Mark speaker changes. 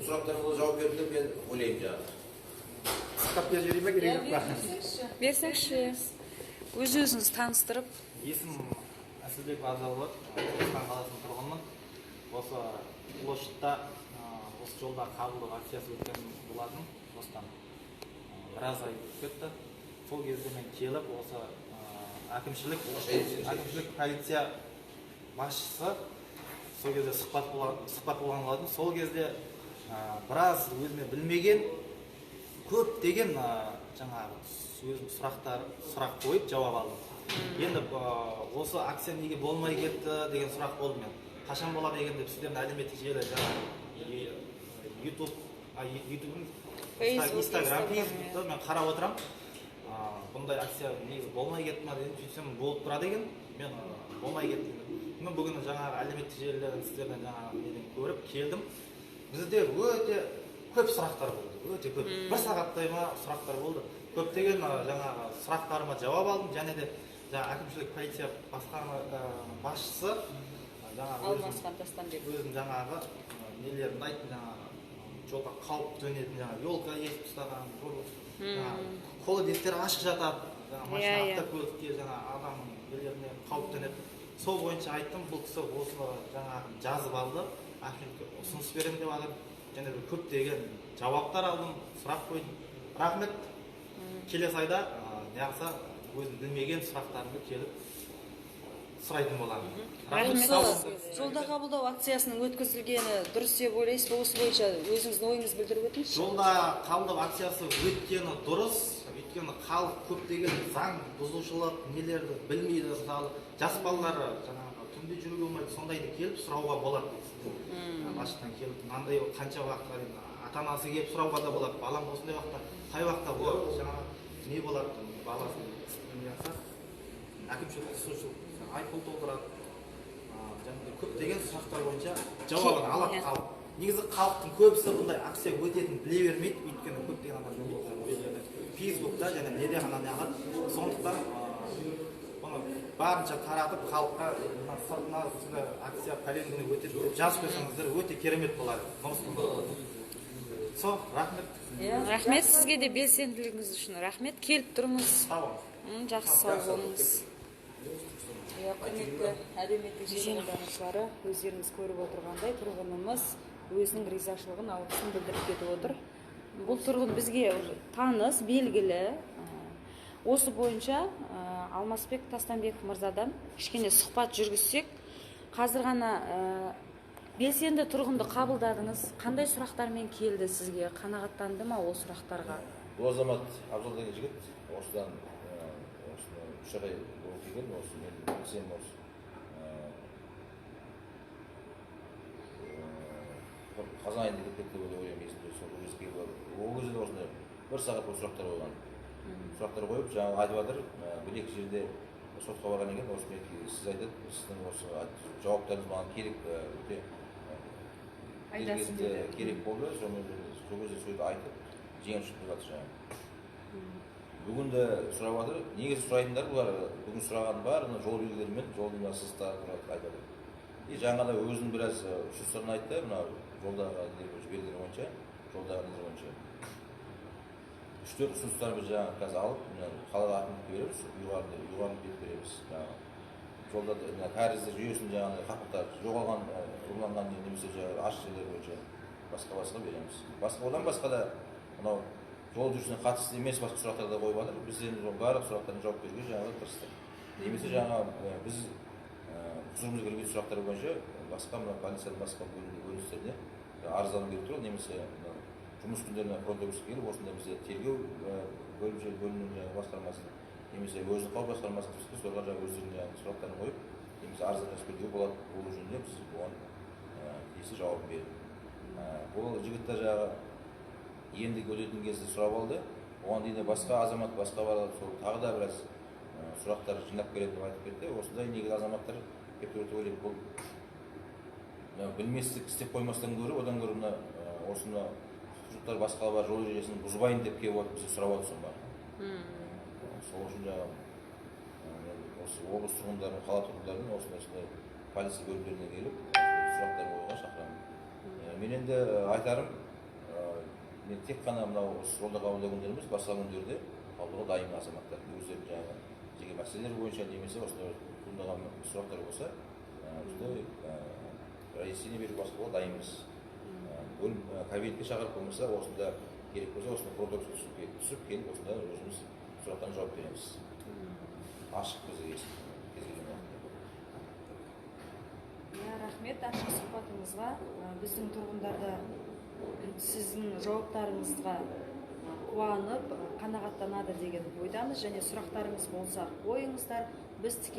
Speaker 1: сұрақтарыңызға жауап бердім деп мен ойлаймын жаңағы.
Speaker 2: Қысқап беріп жіберейін ме, керек жоқ па?
Speaker 3: Берсеңізші. Өз-өзіңізді таныстырып.
Speaker 2: Есім Әсілбек Абзалов, Түркістан қаласының тұрғынымын. Осы площадьта осы жолда қабылдау акциясы өткен болатын. Осыдан біраз ай өтті. Сол кезде мен келіп, осы әкімшілік полиция басшысы сол кезде сұхбат болған болатын. Сол кезде біраз өзіме білмеген көптеген жаңағы өзім сұрақ қойып жауап алдым. Енді осы акция неге болмай кетті деген сұрақ болды мен. Қашан болады екен деп сіздердің әлеуметтік желі жаңағы ютуб, инстаграм, фейсбукта мен қарап отырам. Бұндай акция неге болмай кетті ма дедім, сөйтсем болып тұрады екен. Мен болмай кетті. Мен бүгін жаңағы әлеуметтік желілерден сіздерден жаңағы неден көріп келдім. Бізде өте көп сұрақтар болды, өте көп. Бір сағаттай ма сұрақтар болды. Көптеген жаңағы сұрақтарыма жауап алдым, және де әкімшілік полиция басқарма басшысы өзім жаңағы нелерін айттым, жаңағы жолға қауіп төнетін жаңағы елка есіп ұстаған, қолы беттері ашық жатады, машина автокөлікке жаңағы адамның нелеріне қауіп төнеді. Сол бойынша айттым, бұл кісі осыны жаңағы жазып алды, әкімшілікке ұсыныс беремін деп жатыр. Және де көптеген жауаптар алдым, сұрақ қойдым. Рахмет. Келесі айда неғылса өзім білмеген сұрақтарымды келіп сұрайтын боламын.
Speaker 3: Жолда қабылдау акциясының өткізілгені дұрыс деп ойлайсыз ба? Осы бойынша өзіңіздің ойыңызды білдіріп өтіңізші.
Speaker 2: Жолда қабылдау акциясы өткені дұрыс. Өйткені халық көптеген заң бұзушылық нелерді білмейді. Мысалы, жас балалары жаңағы түнде жүруге болмайды, сондайды келіп сұрауға болады. Басшыдан келіп, мынандай қанша уақытқа дейін ата-анасы келіп сұрауға да болады. Балам осындай уақытта, қай уақытта болады, жаңағы не болады, баласын әкімшілік құқықбұзушылық айыппұл толтырады. Және көптеген сұрақтар бойынша жауабын алады халық. Негізі халықтың көбісі бұндай акция өтетінін біле бермейді, өйткені көптеген адамдар фейсбукта және медиаға неғады. Сондықтан бұны барынша таратып халыққа сыртына акция пәлен күні өтеді деп жазып қойсаңыздар өте керемет болады. Сол, рахмет.
Speaker 3: Рахмет сізге де белсенділігіңіз үшін. Рахмет, келіп тұрыңыз.
Speaker 2: Сау болыңыз.
Speaker 3: Жақсы сау болыңыз. Құрметті әлеуметтік желі қолданушылары, өздеріңіз көріп отырғандай тұрғынымыз өзінің ризашылығын, алғысын білдіріп кетіп отыр. Бұл тұрғын бізге таныс, белгілі. Осы бойынша Алмасбек Тастанбеков мырзадан кішкене сұхбат жүргізсек, қазір ғана белсенді тұрғынды қабылдадыңыз. Қандай сұрақтармен келді сізге? Қанағаттанды ма ол сұрақтарға?
Speaker 1: Бұл азамат Абзал деген жігіт осыдан 3 ай болып келген, осы мен білсем осы қазан айында келіп кетті деп ойлаймын. Ол кезде осындай бір сағат бұл сұрақтар қойған. Сұрақтар қойып, жаңағы айтып жатыр, бір-екі жерде сотқа барғаннан кейін осы сіз айтады, сіздің осы жауаптарыңыз маған керек, өте керек болды. Сол кезде сөйді айтып, жеңіп шығып жатыр жаңағы. Бүгін де сұрап жатыр. Негізі сұрайтындар бұлар бүгін сұраған бар, жол белгілерімен жолдың сызықтары туралы айтып жатыр. И жаңа да өзінің біраз ұсыныстарын айтты, мына жолдағы белгілер бойынша, жолдағы нелер бойынша. 3-4 ұсыныстарымыз жаңағы қазір алып, қалаға әкімдікке береміз, ұйғарым беріп береміз. Жолда кәріздер жүйесін жаңағы қақпақтар жоғалған, ұрланған немесе ашық жерлер бойынша басқа береміз. Одан басқа да мынау жол жүрісіне қатысты емес басқа сұрақтар да қойып жатыр. Біз енді барлық сұрақтарына жауап беруге жаңағы тырыстық. Немесе жаңағы біз құзырымызға келген сұрақтар бойынша басқа мына полицияның басқа бөліністеріне арыздану керек тұрады, немесе жұмыс күндеріне фронтобусқа келіп, осындай бізде тергеу бөлімінің басқармасын, немесе өзінің қауіп басқармасын түсті, соларға жаңағы өздерінің сұрақтарын қойып, немесе арызданып беруге болады. Бұл жөнінде біз оған тиісті жауап бердік. Бұл жігіттер жаңағы енді өтетін кезде сұрап алды. Оған дейін басқа азамат, басқа бар, сол тағы да біраз сұрақтар жинап береді деп айтып кетті. Осындай негізі азаматтар кеп өте ойлайды, бұл білместік істеп қоймастан гөрі, одан гөрі мына осыны құқықтар басқа бар, жол ережесін бұзбайын деп келіп отыр, бізде сұрап отырсын бар. Сол үшін осы облыс тұрғындарын, қала тұрғындарын осындай полиция бөлімдеріне келіп сұрақтар қоюға шақырамын. Мен енді айтарым, мен тек қана мынау жолда қабылдау күндері емес, басқа күндерде қабылдауға дайын азаматтар. өздерінің жаңағы жеке мәселелер бойынша немесе осындай туындаған сұрақтар болса, бізде разъяснение беріп басқаға дайынбыз. Бөлім кабинетке шақырып болмаса, осында керек болса, осында продукция түсіп келіп, осында өзіміз сұрақтарына жауап береміз. Ашық бізге кез келген уақытта.
Speaker 3: Рахмет ашық сұхбатыңызға. Біздің тұрғындарда сіздің жауаптарыңызға қуанып, қанағаттанады деген ойдамыз, және сұрақтарыңыз болса қойыңыздар. Біз